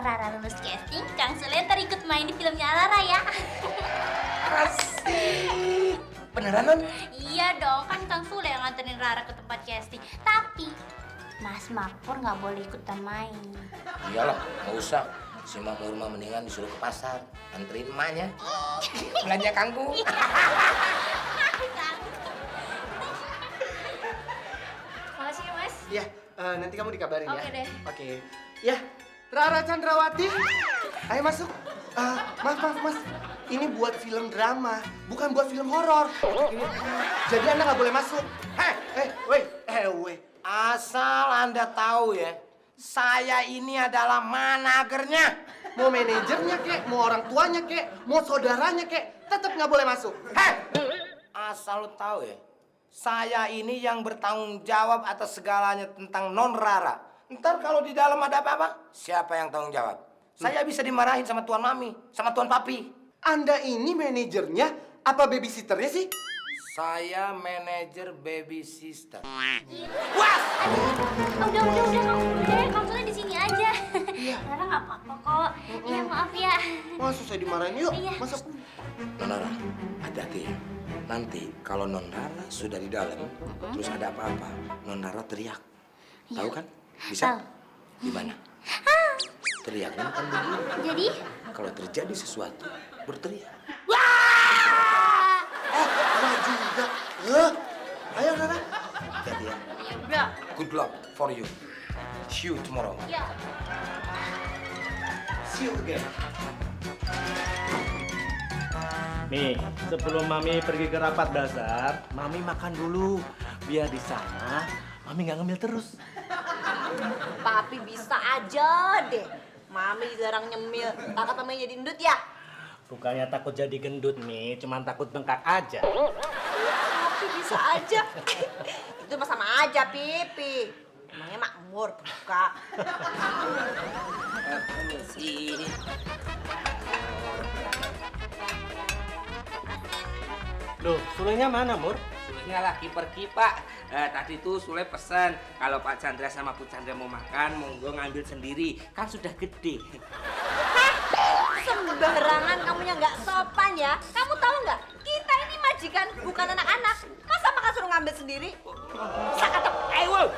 setelah Rara lulus casting, Kang Sule ntar ikut main di filmnya Rara ya. Asik. Beneran, Non? Iya dong, kan Kang Sule yang nganterin Rara ke tempat casting. Tapi Mas Makpur nggak boleh ikutan main. Iyalah, nggak usah. Si Makmur mah mendingan disuruh ke pasar, anterin emaknya. Belanja kangkung. Makasih ya Mas. Iya, nanti kamu dikabarin ya. Oke deh. Oke. Ya, Rara Chandrawati. Ayo masuk. Mas. Ini buat film drama, bukan buat film horor. Jadi Anda nggak boleh masuk. Weh. Asal Anda tahu ya, saya ini adalah managernya. Mau manajernya kek, mau orang tuanya kek, mau saudaranya kek, tetap nggak boleh masuk. Asal lu tahu ya, saya ini yang bertanggung jawab atas segalanya tentang Non Rara. Ntar kalau di dalam ada apa-apa, siapa yang tanggung jawab? Saya bisa dimarahin sama Tuan Mami, sama Tuan Papi. Anda ini manajernya apa babysitternya sih? Saya manajer baby sister. Udah Kang Sule di sini aja. Rara nggak apa-apa kok. Iya maaf ya. Masuk saya dimarahin yuk. Iya. Masuk. Non Rara, hati-hati ya. Nanti kalau Non Rara sudah di dalam, terus ada apa-apa, Non Rara teriak. Tahu kan? Bisa? Tahu. Gimana? Teriaknya kan begini. Jadi? Kalau terjadi sesuatu, berteriak. Wah juga. Ayo Rara. Jadi ya, Ya udah. good luck for you. See you tomorrow. Ya. See you again. Nih, sebelum Mami pergi ke rapat dasar, Mami makan dulu. Biar di sana, Mami nggak ngemil terus. Papi bisa aja deh. Mami jarang nyemil. Kakak temennya jadi endut ya? Bukannya takut jadi gendut, nih, cuman takut bengkak aja. Papi bisa aja. Itu mah sama aja, Pipi. Emangnya makmur, buka. Loh, sulenya mana, Mur? Sulenya lagi pergi, Pak. Tadi tuh Sule pesen kalau Pak Chandra sama Bu Chandra mau makan, monggo ngambil sendiri. Kan sudah gede. Sembarangan kamunya nggak sopan ya. Kamu tahu nggak? Kita ini majikan, bukan anak-anak. Masa makan suruh ngambil sendiri? Bisa kata, Ayo,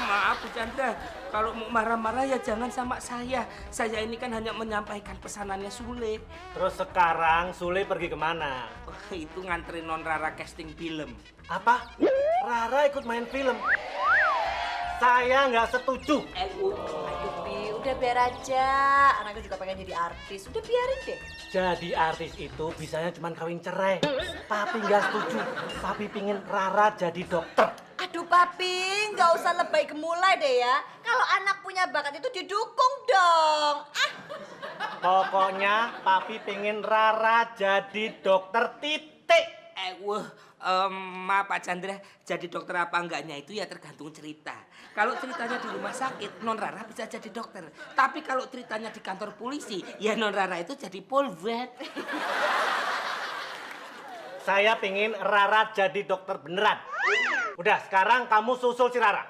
maaf Bu Chandra. Kalau mau marah-marah ya jangan sama saya. Saya ini kan hanya menyampaikan pesanannya Sule. Terus sekarang Sule pergi kemana? Itu nganterin Non Rara casting film. Apa? Rara ikut main film? Saya nggak setuju. aduh Pi, udah biar aja. Anaknya juga pengen jadi artis. Udah biarin deh. Jadi artis itu bisanya cuma kawin cerai. Papi nggak setuju. Papi pingin Rara jadi dokter. Aduh Papi, nggak usah lebay gemulai deh ya. Kalau anak punya bakat itu didukung dong. Pokoknya Papi pengen Rara jadi dokter titik. Maaf Pak Chandra, jadi dokter apa enggaknya itu ya tergantung cerita. Kalau ceritanya di rumah sakit, Non Rara bisa jadi dokter. Tapi kalau ceritanya di kantor polisi, ya Non Rara itu jadi polvet. Saya pengen Rara jadi dokter beneran. Udah, sekarang kamu susul si Rara.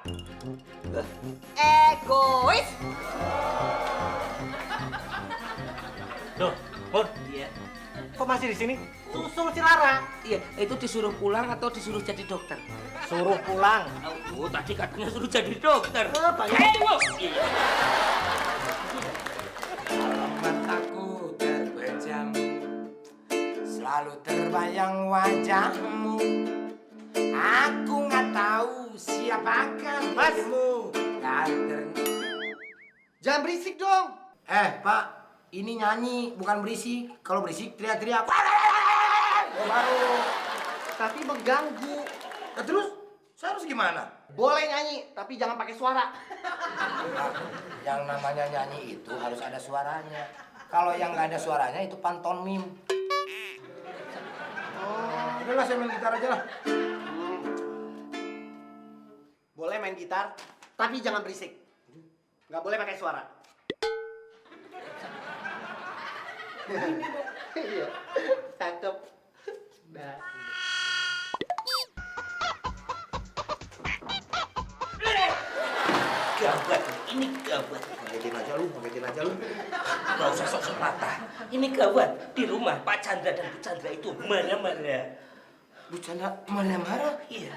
Egois. Loh, Pur, Iya. kok masih di sini? Susul si Rara. Iya, itu disuruh pulang atau disuruh jadi dokter? Suruh pulang. Oh, tadi katanya suruh jadi dokter. Iya. Kalau mataku terpejam, selalu terbayang wajahmu. Aku nggak tahu siapakah dirimu. Jangan berisik dong. Pak, ini nyanyi bukan berisik. Kalau berisik teriak-teriak. Baru. Tapi mengganggu. Nah, terus saya harus gimana? Boleh nyanyi, tapi jangan pakai suara. Yang namanya nyanyi itu harus ada suaranya. Kalau yang nggak ada suaranya itu pantomim. Oh, udahlah saya main gitar aja lah. Boleh main gitar, tapi jangan berisik. Nggak boleh pakai suara. Iya, cakep. Nah. Gawat, ini gawat. ngagetin aja lu. Gak usah sok-sok patah. Ini gawat. Di rumah Pak Chandra dan Bu Chandra itu marah-marah. Bu Chandra marah-marah? Iya.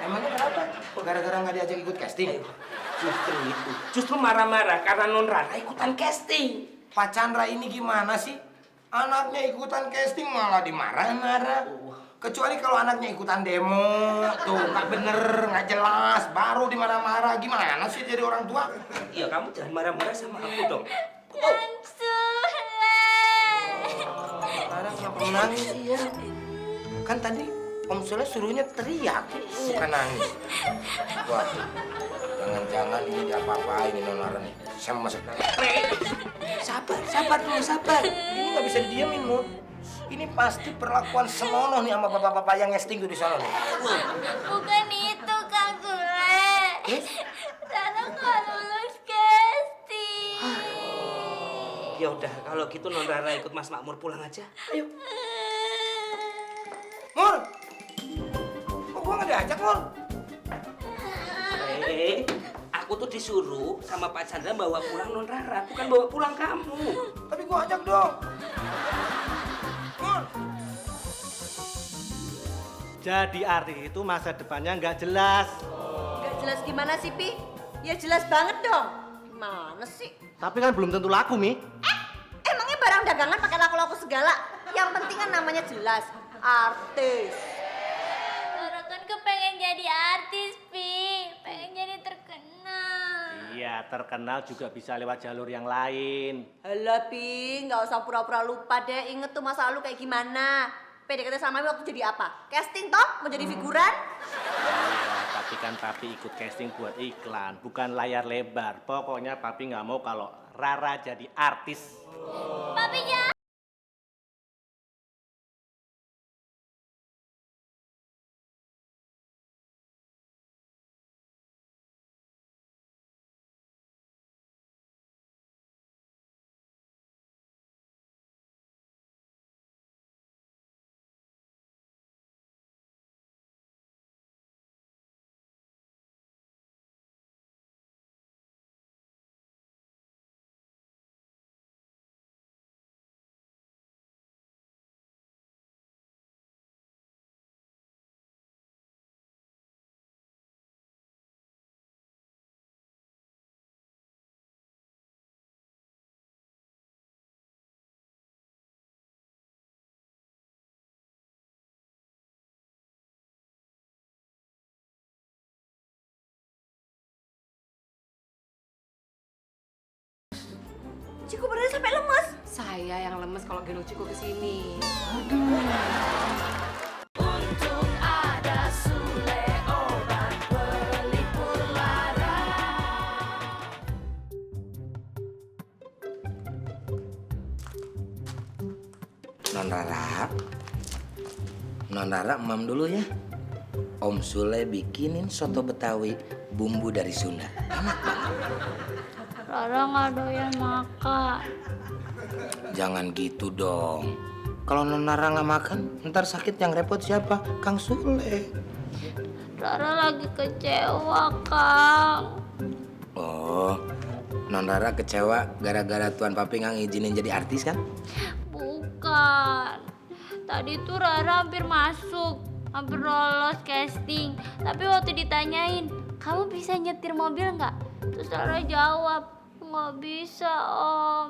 Emangnya kenapa? Gara-gara nggak diajak ikut casting? Justru itu. Justru marah-marah karena Non Rara ikutan casting. Pak Chandra ini gimana sih? Anaknya ikutan casting malah dimarah-marah. Kecuali kalau anaknya ikutan demo, tuh nggak bener, nggak jelas, baru dimarah-marah. Gimana sih jadi orang tua? Iya, kamu jangan marah-marah sama aku dong. Kang Sule. Sekarang kenapa menangis? Iya. Kan tadi Om Sule suruhnya teriak, bukan nangis. Wah, jangan-jangan ini diapa-apain ini Nona nih. Saya mau masuk dalam. Sabar dulu, sabar. Ini nggak bisa didiamin, Mur. Ini pasti perlakuan senonoh nih sama bapak-bapak yang ngesting tuh di sana nih. Bukan itu, Kang Sule. Rara nggak lulus casting. Ya udah, kalau gitu Non Rara ikut Mas Makmur pulang aja. Ayo. Mur, kok gua nggak diajak, Mur? Aku tuh disuruh sama Pak Chandra bawa pulang Non Rara, bukan bawa pulang kamu. Tapi gua ajak dong. Mur. Jadi artis itu masa depannya nggak jelas. Gak jelas gimana sih, Pi? Ya jelas banget dong. Gimana sih? Tapi kan belum tentu laku, Mi. Emangnya barang dagangan pakai laku-laku segala? Yang penting kan namanya jelas. Artis. Rara kan kepengen jadi artis, Pi. Pengen jadi terkenal. Iya, terkenal juga bisa lewat jalur yang lain. Halah, Pi, nggak usah pura-pura lupa deh. Ingat tuh masa lalu kayak gimana. PDKT sama Mami waktu jadi apa? Casting toh? Mau jadi figuran? Iya, tapi kan Papi ikut casting buat iklan, bukan layar lebar. Pokoknya Papi nggak mau kalau Rara jadi artis. Papi jangan. Ciku beneran sampai lemes. Saya yang lemes kalau gendong Ciko ke sini. Non Rara, emam dulu ya. Om Sule bikinin soto Betawi bumbu dari Sunda. Enak banget. Rara nggak doyan makan. Jangan gitu dong. Kalau Non Rara nggak makan, ntar sakit yang repot siapa? Kang Sule. Rara lagi kecewa, Kang. Oh, Non Rara kecewa gara-gara Tuan Papi nggak ngizinin jadi artis kan? Bukan. Tadi tuh Rara hampir masuk, hampir lolos casting. Tapi waktu ditanyain, kamu bisa nyetir mobil nggak? Terus Rara jawab, nggak bisa, Om.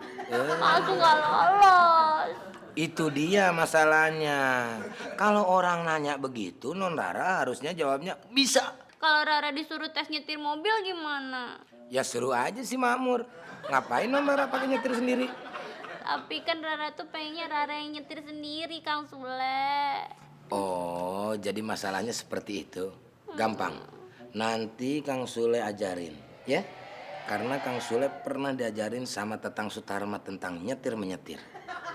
Langsung nggak lolos. Itu dia masalahnya. Kalau orang nanya begitu, Non Rara harusnya jawabnya bisa. Kalau Rara disuruh tes nyetir mobil gimana? Ya seru aja sih Makmur. Ngapain Non Rara pakai nyetir sendiri? Tapi kan Rara tuh pengennya Rara yang nyetir sendiri, Kang Sule. Oh, jadi masalahnya seperti itu. Gampang. Nanti Kang Sule ajarin, ya? Karena Kang Sule pernah diajarin sama Tetang Sutarma tentang nyetir-menyetir.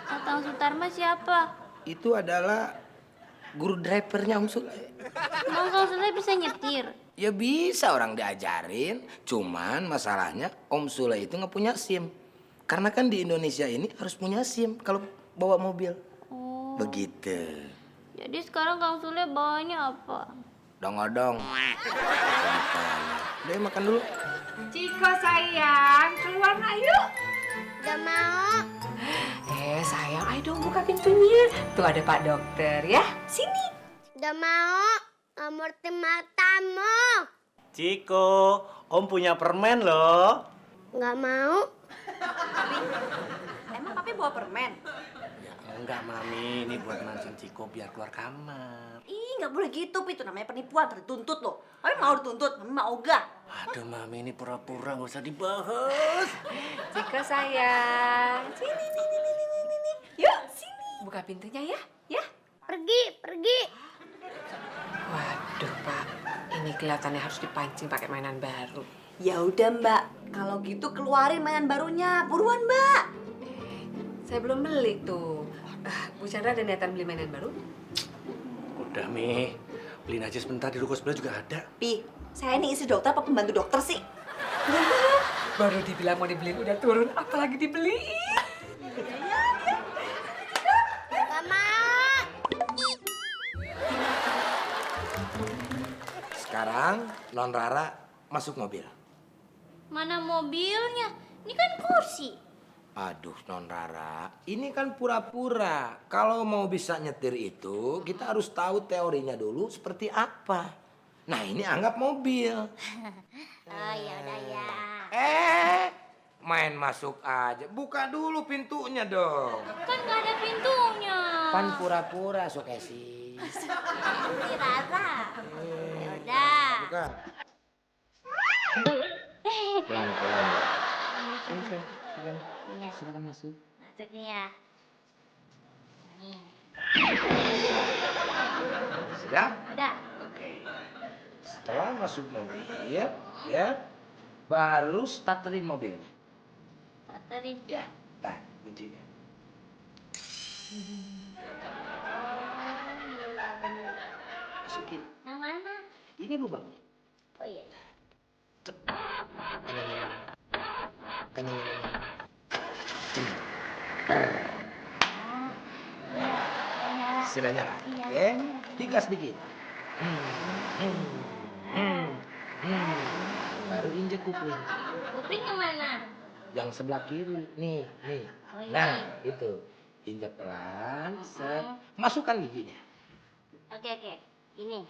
Tatang Sutarma siapa? Itu adalah guru drivernya Om Sule. Emang Kang Sule bisa nyetir? Ya bisa orang diajarin, cuman masalahnya Om Sule itu nggak punya SIM. Karena kan di Indonesia ini harus punya SIM kalau bawa mobil. Oh. Begitu. Jadi sekarang Kang Sule bawanya apa? Dong-odong. Udah makan dulu. Ciko sayang, keluar nak yuk. Gak mau. Sayang, ayo dong buka pintunya. Tuh ada Pak Dokter ya. Sini. Gak mau. Nomor matamu. Ciko, Om punya permen loh. Gak mau. Emang papi bawa permen? Ya enggak, Mami. Ini buat mancing Ciko biar keluar kamar. Ih, nggak boleh gitu, Pi. Itu namanya penipuan, dituntut loh. Papi mau dituntut, Mami mau ogah. Aduh, Mami, ini pura-pura nggak usah dibahas. Ciko sayang. Sini, nih. Yuk, sini. Buka pintunya ya. Ya. Pergi. Waduh, Pak. Ini kelihatannya harus dipancing pakai mainan baru. Ya udah, Mbak. Kalau gitu keluarin mainan barunya. Buruan, Mbak. Saya belum beli tuh. Bu Chandra ada niatan beli mainan baru? Udah, Mi. Beliin aja sebentar, di ruko sebelah juga ada. Pi, saya ini istri dokter apa pembantu dokter sih? Baru dibilang mau dibeliin udah turun, apalagi dibeliin. Gak mau. Sekarang Non Rara masuk mobil. Mana mobilnya? Ini kan kursi. Aduh, Non Rara, ini kan pura-pura. Kalau mau bisa nyetir itu, kita harus tahu teorinya dulu seperti apa. Nah, ini anggap mobil. Oh ya udah ya. Main masuk aja. Buka dulu pintunya dong. Kan gak ada pintunya. Pan pura-pura, Sukesi. Ini Rara. Ya udah. Buka. Pelan-pelan. Silakan masuk. Masuk nih ya. Nih. Sudah? Udah. Oke. Setelah masuk mobil, ya, baru starterin mobil. Starterin. Ya, nah, kuncinya. Masukin. Yang mana? Ini lubang. Oh iya. Kanan. Sudah nyala. Oke, digas dikit. Baru injek kuping. Kuping yang mana? Yang sebelah kiri, nih. Oh, ini. Nah, itu. Injek pelan, set. Masukkan giginya. Oke. Ini.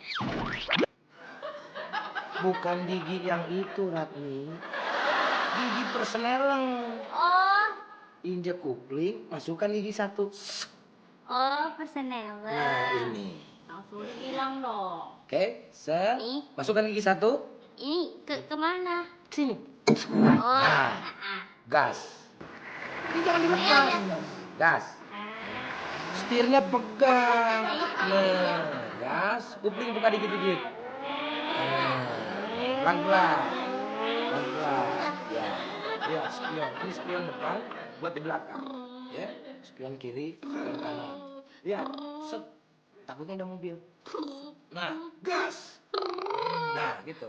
Bukan gigi yang itu, Ratni. Gigi persneleng. Oh. Injek kupling, masukkan gigi satu. Oh, personel. Nah, ini. Langsung hilang dong. Oke, set. Nih. Masukkan gigi satu. Ini kemana? Sini. Oh. Nah, gas. Ini jangan dilepas. Gas. Setirnya pegang. Nah, gas. Kupling buka dikit-dikit. Nah, pelan-pelan. Ya, spion. Ini spion depan, buat di belakang. Ya, spion kiri, spion kanan. Ya, set. Takutnya ada mobil. Nah, gas. Nah, gitu.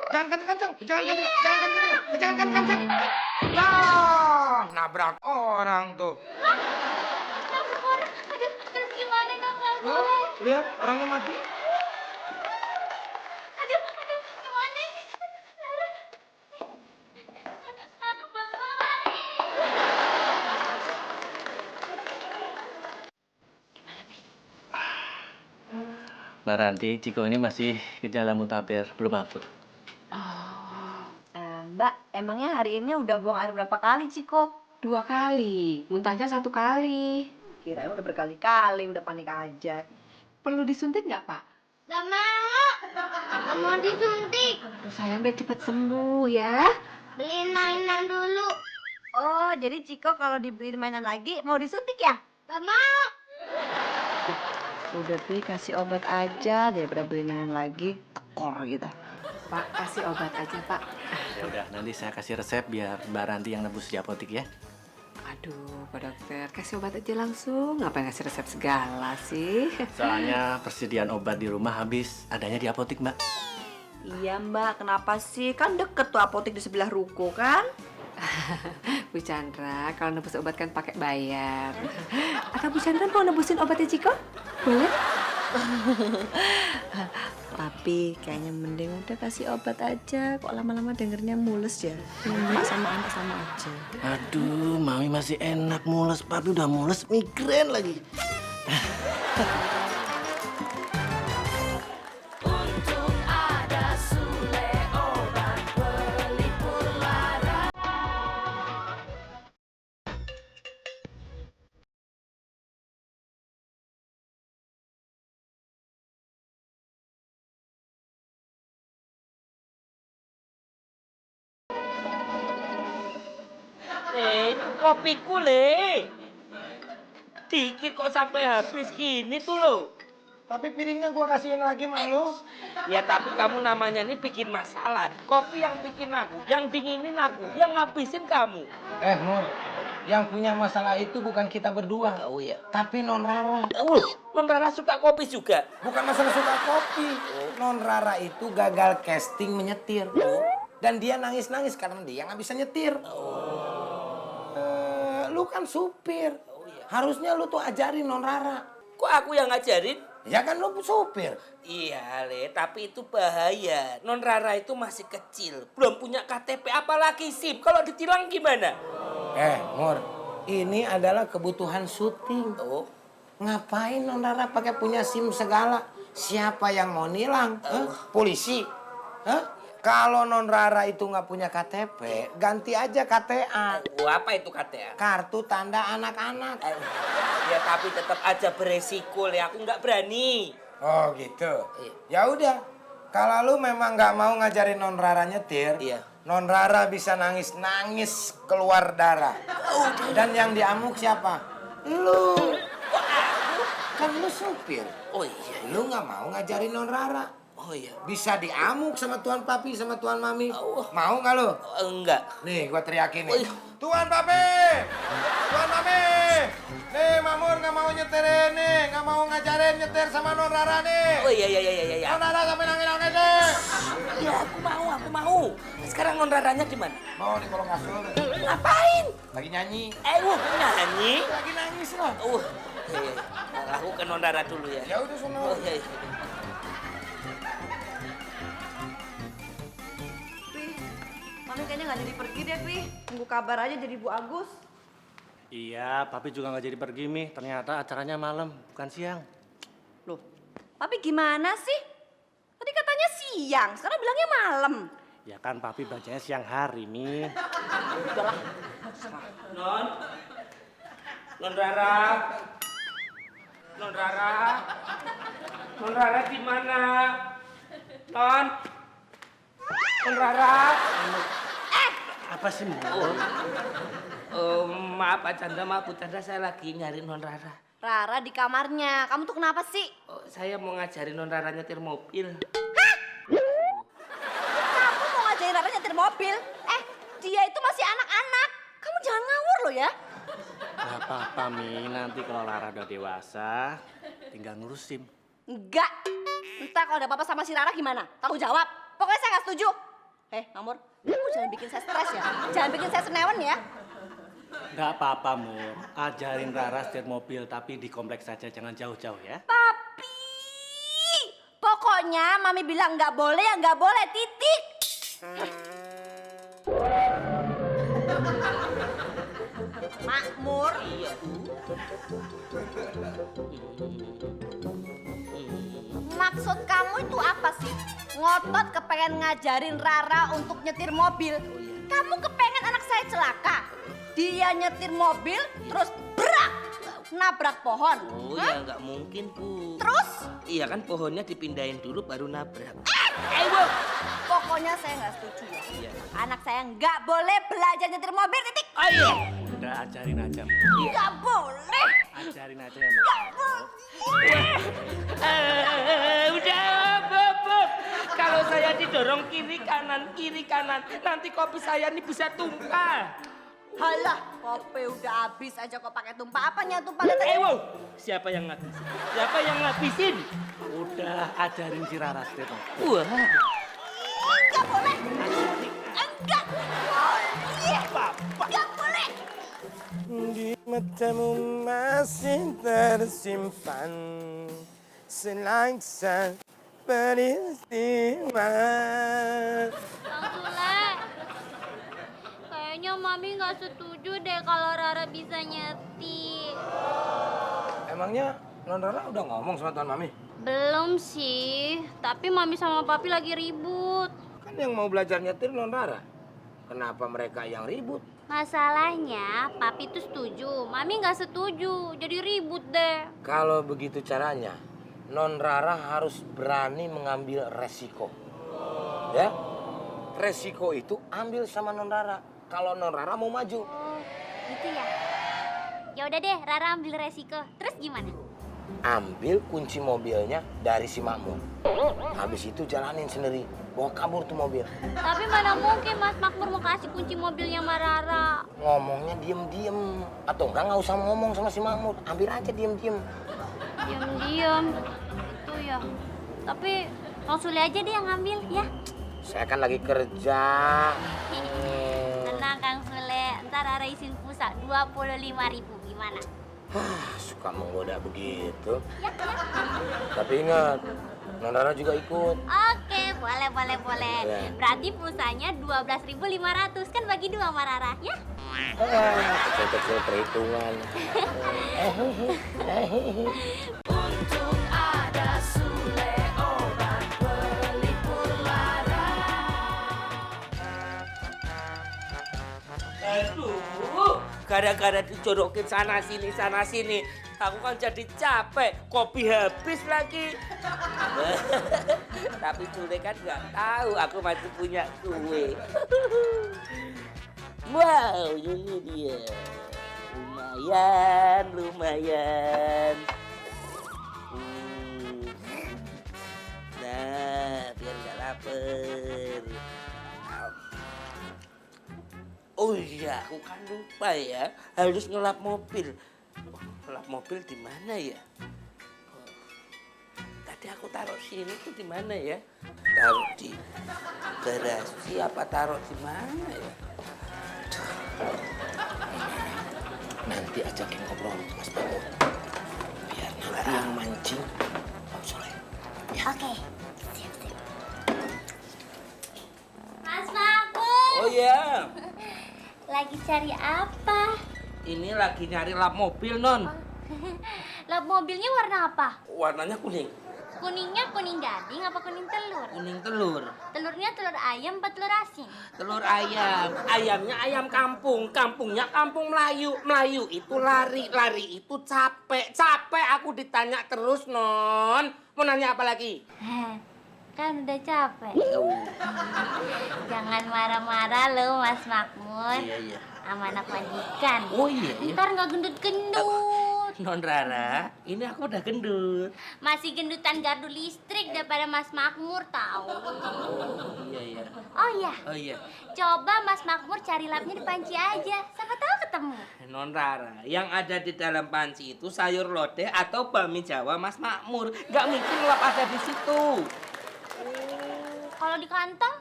Jangan kencang. Jangan kencang. Nah, nabrak orang tuh. Nabrak orang. Aduh, terus gimana dong, Bang? Oh, lihat orangnya mati. Aduh, gimana ini? Aduh, Bang. Nah, Ranti, Ciko ini masih gejala mutabir, belum akut. Mbak, emangnya hari ini udah buang air berapa kali, Ciko? 2 kali, muntahnya 1 kali. Kirain udah berkali-kali, udah panik aja. Perlu disuntik nggak, Pak? Gak mau. Gak mau disuntik. Aduh, sayang biar cepat sembuh ya. Beliin mainan dulu. Oh, jadi Ciko kalau dibeliin mainan lagi mau disuntik ya? Gak mau. Udah Pi, kasih obat aja daripada beli mainan lagi. Tekor gitu. Pak, kasih obat aja, Pak. Ya udah, nanti saya kasih resep biar Mbak Ranti yang nebus di apotek ya. Aduh, Pak Dokter, kasih obat aja langsung. Ngapain kasih resep segala sih? Soalnya persediaan obat di rumah habis, adanya di apotek, Mbak. Iya Mbak, kenapa sih? Kan deket tuh apotek di sebelah ruko kan? Bu Chandra, kalau nebus obat kan pakai bayar. Atau Bu Chandra mau nebusin obatnya Ciko? Boleh? Tapi kayaknya mending udah kasih obat aja. Kok lama-lama dengernya mules ya? Mak sama Anta sama aja. Aduh, Mami masih enak mules. Papi udah mules, migrain lagi. Kopiku le. Dikit kok sampai habis gini tuh lo. Tapi piringnya gua kasihin lagi sama lu. Ya tapi kamu namanya ini bikin masalah. Kopi yang bikin aku, yang dinginin aku, yang ngabisin kamu. Nur, yang punya masalah itu bukan kita berdua. Oh iya. Tapi Non Rara. Non Rara suka kopi juga. Bukan masalah suka kopi. Non Rara itu gagal casting menyetir. Dan dia nangis-nangis karena dia nggak bisa nyetir. Lu kan supir. Harusnya lu tuh ajarin Non Rara. Kok aku yang ngajarin? Ya kan lu supir. Iya, Le, tapi itu bahaya. Non Rara itu masih kecil, belum punya KTP, apalagi SIM. Kalau ditilang gimana? Mur, ini adalah kebutuhan syuting. Oh, Ngapain Non Rara pakai punya SIM segala? Siapa yang mau nilang? Polisi? Kalau Non Rara itu nggak punya KTP, ganti aja KTA. apa itu KTA? Kartu tanda anak-anak. Ya tapi tetap aja beresiko, Le. Aku nggak berani. Oh gitu. Ya udah. Kalau lu memang nggak mau ngajarin Non Rara nyetir, Iya. Non Rara bisa nangis-nangis keluar darah. Dan yang diamuk siapa? Lu. Kan lu supir. Oh iya. Lu nggak mau ngajarin Non Rara. Oh iya. Bisa diamuk sama Tuan Papi, sama Tuan Mami. Mau nggak lu? Enggak. Nih, gua teriakin nih. Oh, iya. Tuan Papi! Tuan Mami! Nih, Mamur nggak mau nyetirin nih. Nggak mau ngajarin nyetir sama Non Rara nih. Oh iya. Non Rara sampai nangis-nangis nih. Ya aku mau. Sekarang Non Raranya di mana? Mau di kolong kasur. Ngapain? Lagi nyanyi. Nyanyi. Lagi nangis loh. Iya. Aku ke Non Rara dulu ya. Ya udah sono. Oh iya. Mami kayaknya nggak jadi pergi deh, Pi. Tunggu kabar aja dari Bu Agus. Iya, Papi juga nggak jadi pergi, Mi. Ternyata acaranya malam, bukan siang. Loh, Papi gimana sih? Tadi katanya siang, sekarang bilangnya malam. Ya kan Papi bacanya siang hari, Mi. Non Rara. Non Rara di mana? Non Rara. Apa sih, Mi? Maaf Pak Chandra, maaf Bu Chandra, saya lagi nyari Non Rara. Rara di kamarnya. Kamu tuh kenapa sih? Saya mau ngajarin Non Rara nyetir mobil. Kamu mau ngajarin Rara nyetir mobil? Dia itu masih anak-anak. Kamu jangan ngawur loh ya. Gak apa-apa, Mi. Nanti kalau Lara udah dewasa, tinggal ngurus SIM. Enggak. Ntar kalau ada apa-apa sama si Rara gimana? Tanggung jawab. Pokoknya saya nggak setuju. Mamur, kamu jangan bikin saya stres ya. Jangan bikin saya senewan ya. Gak apa-apa, Mur. Ajarin Rara setir mobil, tapi di kompleks saja, jangan jauh-jauh ya. Papi! Pokoknya Mami bilang nggak boleh ya nggak boleh, titik. Makmur. Iya, Bu. Maksud kamu itu apa sih? Ngotot kepengen ngajarin Rara untuk nyetir mobil. Kamu kepengen anak saya celaka? Dia nyetir mobil, terus brak! Nabrak pohon. Oh ya nggak mungkin, Bu. Terus? Iya kan pohonnya dipindahin dulu baru nabrak. Bu! Pokoknya saya nggak setuju ya. Iya. Anak saya nggak boleh belajar nyetir mobil, titik. Ayo. Udah ajarin aja, Mi. Nggak boleh. Ajarin aja ya, Mi. Udah, Bob. Kalau saya didorong kiri kanan, nanti kopi saya ini bisa tumpah. Halah, kopi udah habis aja kok pakai tumpah. Apanya tumpah? Wow. Siapa yang ngabisin? Udah ajarin si Rara setir mobil. Wah. Nggak boleh. Enggak boleh. Fotomu masih tersimpan selangkah peristiwa. Kang Sule, kayaknya Mami nggak setuju deh kalau Rara bisa nyetir. Emangnya Non Rara udah ngomong sama Tuan Mami? Belum sih, tapi Mami sama Papi lagi ribut. Kan yang mau belajar nyetir Non Rara. Kenapa mereka yang ribut? Masalahnya Papi tuh setuju, Mami nggak setuju, jadi ribut deh. Kalau begitu caranya, Non Rara harus berani mengambil resiko. Ya? Resiko itu ambil sama Non Rara. Kalau Non Rara mau maju. Oh, gitu ya? Ya udah deh, Rara ambil resiko. Terus gimana? Ambil kunci mobilnya dari si Makmur. Habis itu jalanin sendiri. Bawa kabur tuh mobil. Tapi mana mungkin Mas Makmur mau kasih kunci mobilnya sama Rara. Ngomongnya diem-diem. Atau enggak usah ngomong sama si Makmur. Ambil aja diem-diem. Diam-diam. Itu ya. Tapi Kang Sule aja deh yang ngambil ya. Saya kan lagi kerja. Tenang Kang Sule, ntar Rara isin pulsa 25.000. Gimana? Suka menggoda begitu. Ya, ya. Tapi ingat, Non Rara juga ikut. Oke, boleh. Ya. Berarti pulsanya 12.500 kan bagi 2 sama Rara, ya? Kecil-kecil perhitungan. Aduh, gara-gara dijorokin sana sini, aku kan jadi capek, kopi habis lagi. Tapi Sule kan nggak tahu aku masih punya kue. Wow, ini dia. Lumayan. Nah, biar nggak lapar. Oh iya, aku kan lupa ya, harus ngelap mobil. Ngelap mobil di mana ya? Tadi aku taruh sini tuh di mana ya? Taruh di garasi apa taruh di mana ya? Nanti ajakin ngobrol Mas Makmur. Biar nanti yang mancing Om Soleh. Oke. Siap. Mas Makmur, Oh iya, lagi cari apa? ini lagi nyari lap mobil, Non. Lap mobilnya warna apa? Warnanya kuning. Kuningnya kuning gading apa kuning telur? Kuning telur. Telurnya telur ayam apa telur asin? Telur ayam. Ayamnya ayam kampung. Kampungnya kampung Melayu. Melayu itu lari. Lari itu capek. Capek aku ditanya terus, Non. Mau nanya apa lagi? Kan udah capek. Jangan marah-marah lo Mas Makmur. Iya. Sama anak majikan. Oh iya. Ntar nggak gendut-gendut. Non Rara, ini aku udah gendut. Masih gendutan gardu listrik daripada Mas Makmur tahu. Iya. Oh iya. Coba Mas Makmur cari lapnya di panci aja. Siapa tahu ketemu. Non Rara, yang ada di dalam panci itu sayur lodeh atau bakmi Jawa Mas Makmur. Gak mungkin lap ada di situ. Kalau di kantong?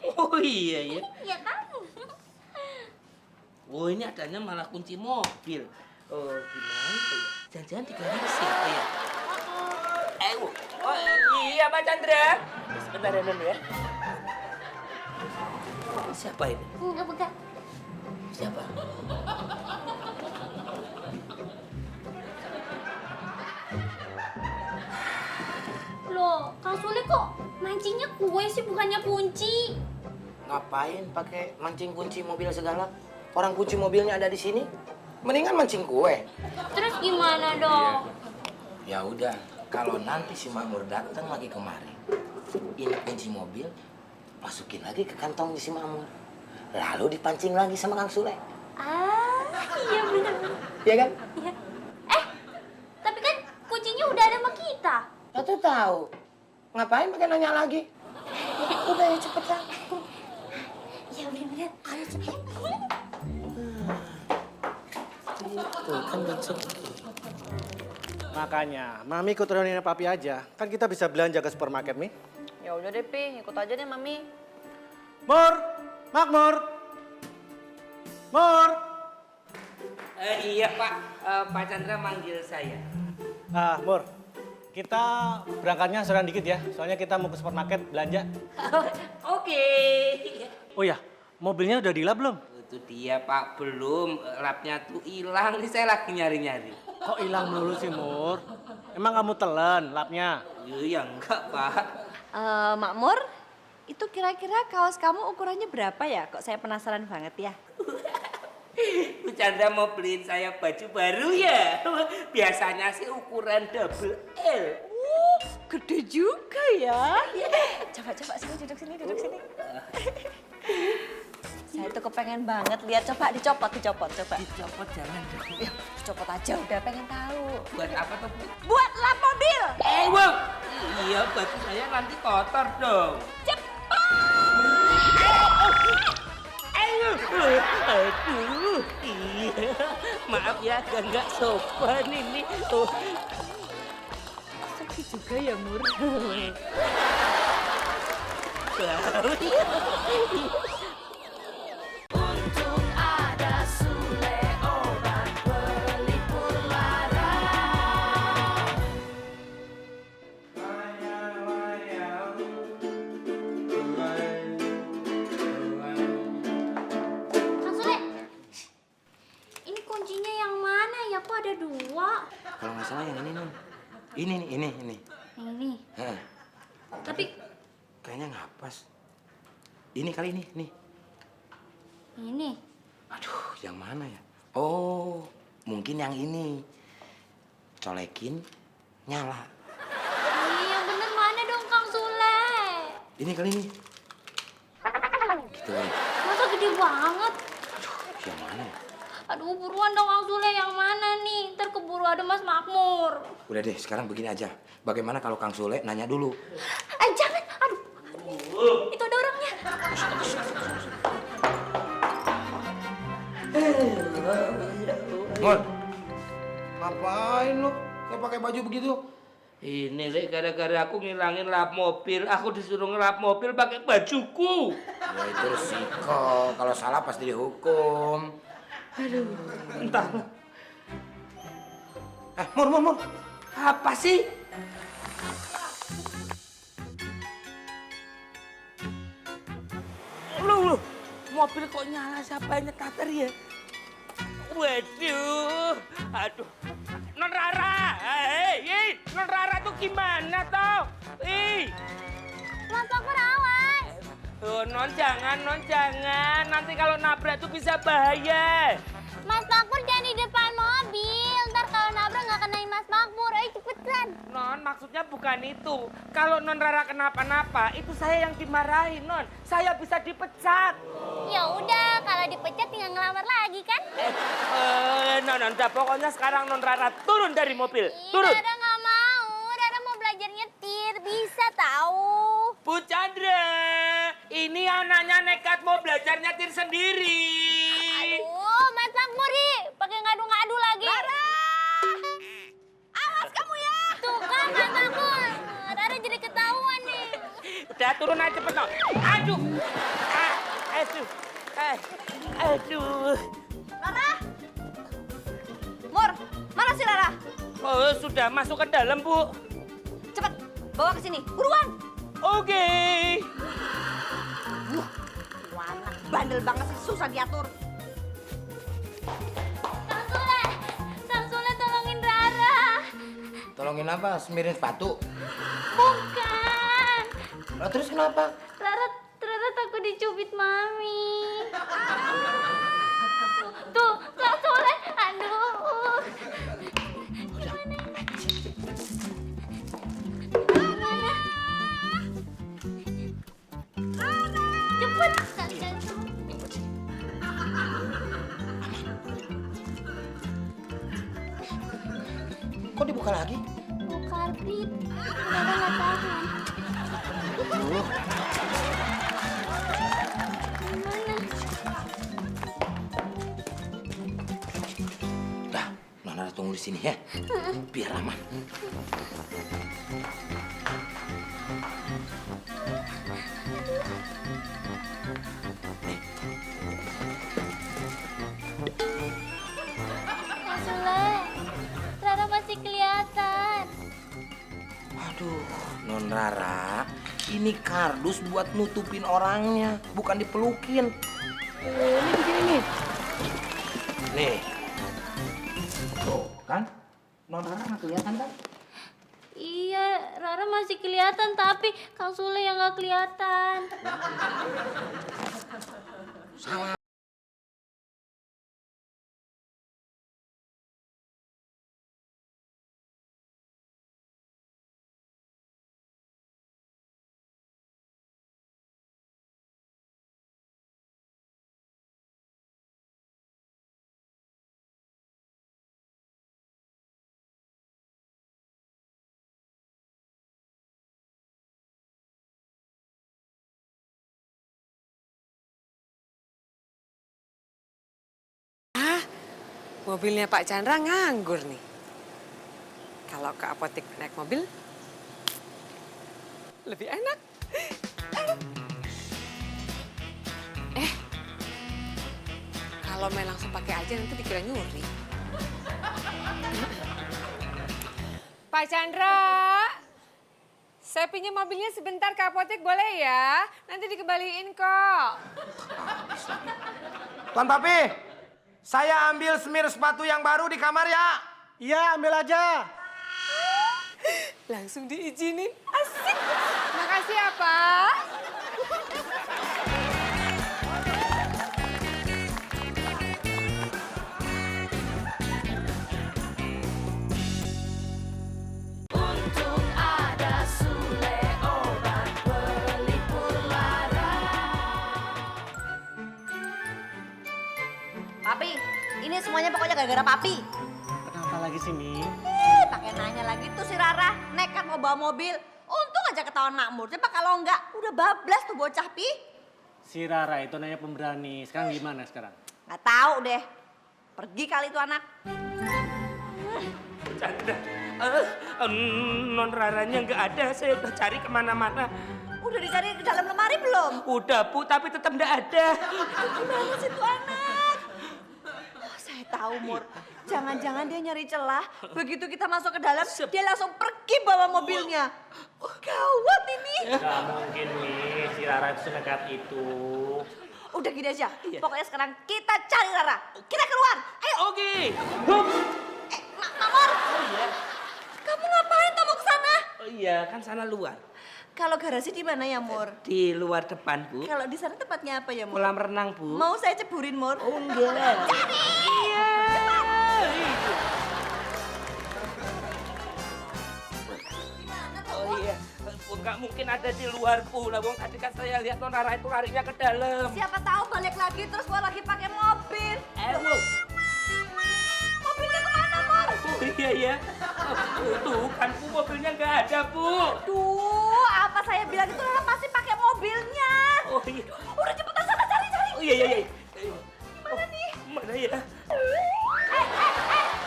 Oh iya. Ya tahu. Oh ini adanya malah kunci mobil. Oh gimana ya? Jangan-jangan di garasi apa ya? Oh iya Pak Chandra. Sebentar ya Non ya. Siapa ini? Buka. Siapa? Loh, Kang Sule kok mancingnya kue sih bukannya kunci? Ngapain pakai mancing kunci mobil segala? Orang kunci mobilnya ada di sini. Mendingan mancing kue. Terus gimana dong? Ya udah, kalau nanti si Makmur datang lagi kemari, ini kunci mobil, masukin lagi ke kantongnya si Makmur. Lalu dipancing lagi sama Kang Sule. Iya bener. Iya kan? Iya. Tapi kan kuncinya udah ada sama kita. Satu tahu. Ngapain pakai nanya lagi? Udah ya cepetan. Iya bener. Ayo cepet. Tuh kan rezeki. Makanya, Mami ikut reuninya Papi aja. Kan kita bisa belanja ke supermarket, Mi. Ya udah deh, Pi. Ikut aja deh, Mami. Mur! Makmur! Mur! Iya Pak, Pak Chandra manggil saya. Mur, kita berangkatnya seorang dikit ya. Soalnya kita mau ke supermarket belanja. Oke. Oh ya, mobilnya udah dilap belum? Itu dia Pak, belum. Lapnya tuh hilang nih, saya lagi nyari-nyari. Kok hilang melulu sih, Mur? Emang kamu telan lapnya? Ya enggak Pak. Makmur, itu kira-kira kaos kamu ukurannya berapa ya? Kok saya penasaran banget ya. Bu Chandra mau beliin saya baju baru ya? Biasanya sih ukuran double L. Gede juga ya. Coba sini, duduk sini. Saya tuh kepengen banget lihat, coba dicopot, coba. Dicopot jangan. Ya, dicopot aja udah pengen tahu. Buat apa tuh Bu? Buat lap mobil. Wow. Iya, baju saya nanti kotor dong. Aduh, iya. Maaf ya, agak nggak sopan ini. Oh. Sakit juga ya, Mur. Bau. Kang Sule, ini kuncinya yang mana ya? Kok ada dua? Kalau nggak salah yang ini, Non. Ini. Yang ini. Hah, Tapi kayaknya nggak pas. Ini kali ini, nih. ini. Aduh, yang mana ya? Oh, mungkin yang ini. Colekin, nyala. Yang bener mana dong Kang Sule? Ini kali ini. Gitu kan. Masa gede banget? Yang mana ya? Aduh, buruan dong Kang Sule, yang mana nih? Ntar keburu ada Mas Makmur. Udah deh, sekarang begini aja. Bagaimana kalau Kang Sule nanya dulu? Jangan, aduh. Itu ada orangnya. Mul, ngapain lu? Kayak pakai baju begitu? Ini Le, gara-gara aku ngilangin lap mobil, aku disuruh ngelap mobil pakai bajuku. Ya itu resiko. Kalau salah pasti dihukum. Entah. Mur. Apa sih? Loh, mobil kok nyala, siapa yang nyetater ya? Waduh, aduh. Non Rara, hei, Non Rara tuh gimana toh? Mas Makmur awas. Oh, non jangan. Nanti kalau nabrak tuh bisa bahaya. Mas Makmur jangan di depan mobil. Ntar kalau nabrak nggak kenain Mas Makmur. Ayo cepetan. Non, maksudnya bukan itu. Kalau Non Rara kenapa-napa, itu saya yang dimarahin, Non. Saya bisa dipecat. Ya udah, kalau dipecat tinggal ngelamar lagi kan? Non, udah pokoknya sekarang Non Rara turun dari mobil. Turun. Rara nggak mau. Rara mau belajar nyetir. Bisa tahu. Bu Chandra, ini anaknya nekat mau belajar nyetir sendiri. Aduh, Mas Makmur pakai ngadu-ngadu lagi. Rara! Awas kamu ya! Tuh kan Mas Makmur. Rara jadi ketahuan nih. Udah turun aja cepet, Non. Aduh. Aduh. Rara! Mur, mana sih Rara? Oh, sudah masuk ke dalam, Bu. Cepet, bawa ke sini. Buruan! Oke. Wah, anak bandel banget sih, susah diatur. Kang Sule tolongin Rara. Tolongin apa? Semirin sepatu? Bukan. Lah terus kenapa? Rara takut dicubit Mami. Tuh, Kang Sule. Aduh. Gimana? Cepet. Kok dibuka lagi? Buka Brit. Rara nggak tahan. Dah, Nona tunggu di sini ya. Biar aman. Nih. Ini kardus buat nutupin orangnya, bukan dipelukin. Ini begini nih. Nih. Tuh, kan? Non Rara nggak kelihatan kan? Iya, Rara masih kelihatan tapi Kang Sule yang nggak kelihatan. Mobilnya Pak Chandra nganggur nih. Kalau ke apotek naik mobil, lebih enak. Kalau main langsung pakai aja nanti dikira nyuri. Pak Chandra, saya pinjam mobilnya sebentar ke apotek boleh ya? Nanti dikembaliin kok. Tuan Papi, saya ambil semir sepatu yang baru di kamar ya. Iya, ambil aja. Langsung diizinin, asik. Makasih ya, Pak. Papi, ini semuanya pokoknya gara-gara Papi. Kenapa lagi sih, Mi? Pakai nanya lagi tuh si Rara nekat mau bawa mobil. Untung aja ketahuan makmur. Coba kalau enggak udah bablas tuh bocah Pi. Si Rara itu nanya pemberani. Sekarang gimana sekarang? Nggak tahu deh. Pergi kali itu anak. Chandra, non Raranya nggak ada. Saya udah cari kemana-mana. Udah dicari ke dalam lemari belum? Udah, Bu, tapi tetap nggak ada. Gimana sih tuh anak? Oh, saya tahu, Mur. Jangan-jangan dia nyari celah. Begitu kita masuk ke dalam, dia langsung pergi bawa mobilnya. Oh, gawat ini. Gak mungkin, Mi. Si Rara itu senekat itu. Udah gini aja. Pokoknya sekarang kita cari Rara. Kita keluar. Ayo. Oke. Mamor. Kamu ngapain kamu ke sana? Oh iya, kan sana luar. Kalau garasi di mana ya, Mur? Di luar depan, Bu. Kalau di sana tempatnya apa ya, Mur? Kolam renang, Bu. Mau saya ceburin, Mur? Oh, enggak. Cari! Iya. Oh iya. Enggak mungkin ada di luar, Bu. Lah, wong tadi kan saya lihat non Rara itu larinya ke dalam. Siapa tahu balik lagi terus bawa lagi pakai mobil. Bu. Mobilnya kemana, Mur? Oh iya ya. Tuh kan, Bu, mobilnya nggak ada, Bu. Duh, apa saya bilang itu Rara pasti pakai mobilnya. Oh iya. Udah cepetan sana cari. Oh iya. Mana nih? Mana ya?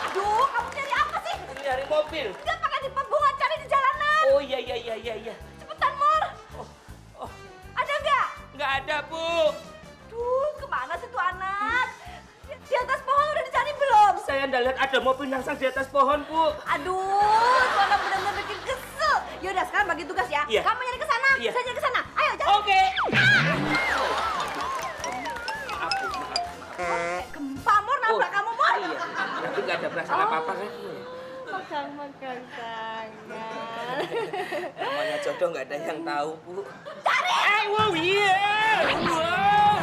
Aduh, kamu cari apa sih? Nyari mobil. Enggak pakai di pembungan, cari di jalanan. Oh iya. Cepetan, Mur. Oh, Ada nggak? nggak ada, Bu. Duh, kemana sih tuh anak? Di atas pohon udah dicari belum? Saya nggak lihat ada mobil nyangsang di atas pohon, Bu. Aduh, tuh anak benar-benar bikin kesel. Yaudah, sekarang bagi tugas ya. Iya. Kamu nyari ke sana, Iya. saya nyari ke sana. Ayo, jalan. Oke. Gempa, Mur, nabrak kamu, Mur. Iya. Tapi nggak ada perasaan apa-apa kan? Pegang-pegang tangan. Namanya jodoh nggak ada yang tahu, Bu. Cari! Wow, iya. Wow.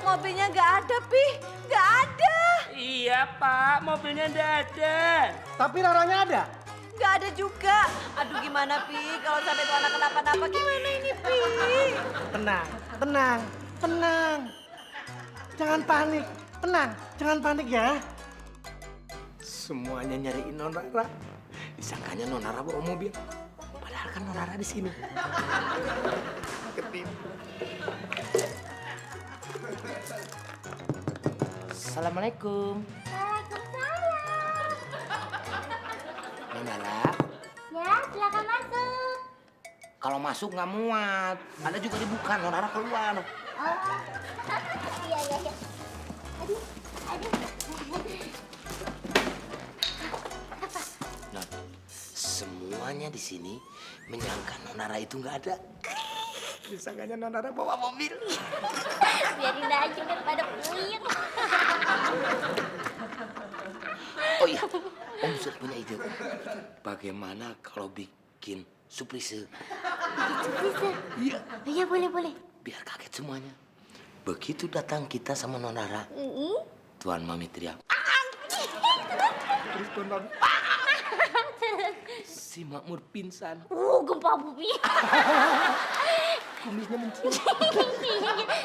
Mobilnya nggak ada, Pi. Nggak ada. Iya, Pak. Mobilnya nggak ada. Tapi Raranya ada. Nggak ada juga. Aduh, gimana, Pi? Kalau sampai tuh anak kenapa-napa, gimana ini, Pi? Tenang. Jangan panik. Tenang, jangan panik ya. Semuanya nyariin non Rara. Disangkanya non Rara bawa mobil. Padahal kan non Rara di sini. Ketipu. Assalamualaikum. Waalaikumsalam. Non Rara, Ya, silakan masuk. kalau masuk nggak muat. Ada juga dibuka, non Rara keluar. Oh. Iya. Aduh. Non, semua semuanya di sini menyangka Nonara itu nggak ada. Disangkanya Nonara bawa mobil. Biarin aja kan pada puyeng. Oh iya, Om sudah punya ide. Bagaimana kalau bikin surprise? Bisa. Iya. Iya boleh. Biar kaget semuanya. Begitu datang kita sama Nonara, Tuan Mami teriak. Terus Tuan Mami. Si Makmur pingsan. Gempa bumi. Kumisnya mencium.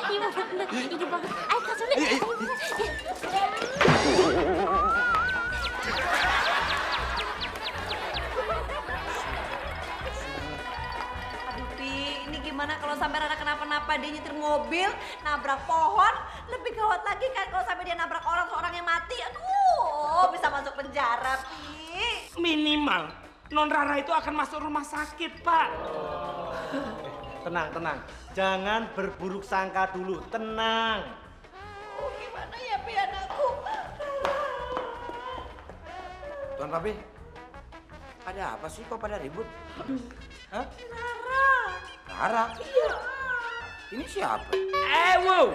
Iya bener. Ini bagus. Ayo kasurnya. Aduh, Pi, ini gimana kalau sampai Rara kenapa-napa, dia nyetir mobil, nabrak pohon, lebih gawat lagi kan kalau sampai dia nabrak seorang yang mati. Aduh, bisa masuk penjara, Pi. Minimal Non Rara itu akan masuk rumah sakit, Pak. Tenang. Jangan berburuk sangka dulu. Tenang. Oh, gimana ya, Pi, anakku? Tuan Papi, ada apa sih kok pada ribut? Hah? Rara? Iya. Ini siapa? Wow.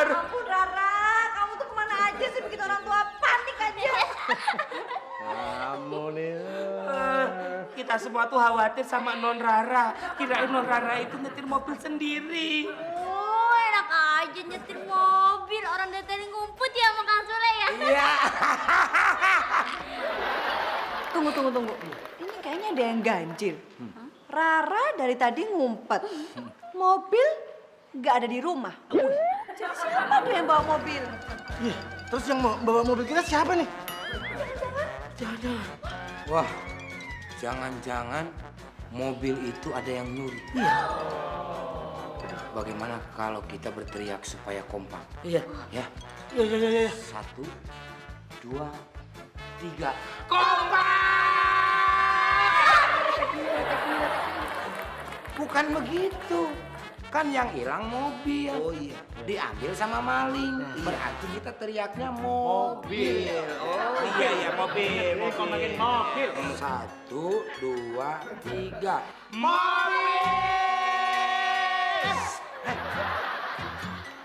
Ampun, Rara, kamu tuh kemana aja sih bikin orang tua panik aja. Kamu nih. Kita semua tuh khawatir sama Non Rara. Kirain Non Rara itu nyetir mobil sendiri. Oh, enak aja nyetir mobil. Orang dari tadi ngumpet ya sama Kang Sule ya. Iya. Tunggu. Ini kayaknya ada yang ganjil. Rara dari tadi ngumpet. Mobil nggak ada di rumah. Jadi siapa tuh yang bawa mobil? Iya, terus yang mau bawa mobil kita siapa nih? Wah, jangan-jangan mobil itu ada yang nyuri. Iya. Bagaimana kalau kita berteriak supaya kompak? Iya. Ya. Iya. 1, 2, 3. Bukan begitu. Kan yang hilang mobil. Oh iya. Diambil sama maling. Berarti kita teriaknya mobil. Oh iya mobil. Ngomongin mobil. 1, 2, 3.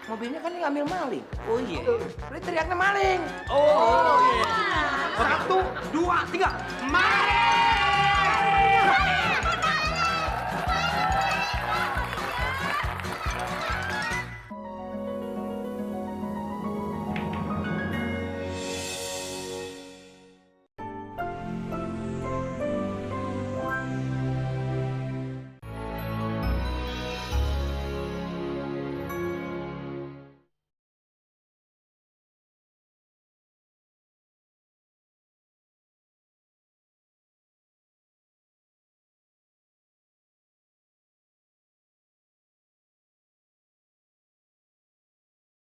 Mobilnya kan diambil maling. Oh iya. Berarti teriaknya maling. Oh iya. 1, 2, 3. Maling!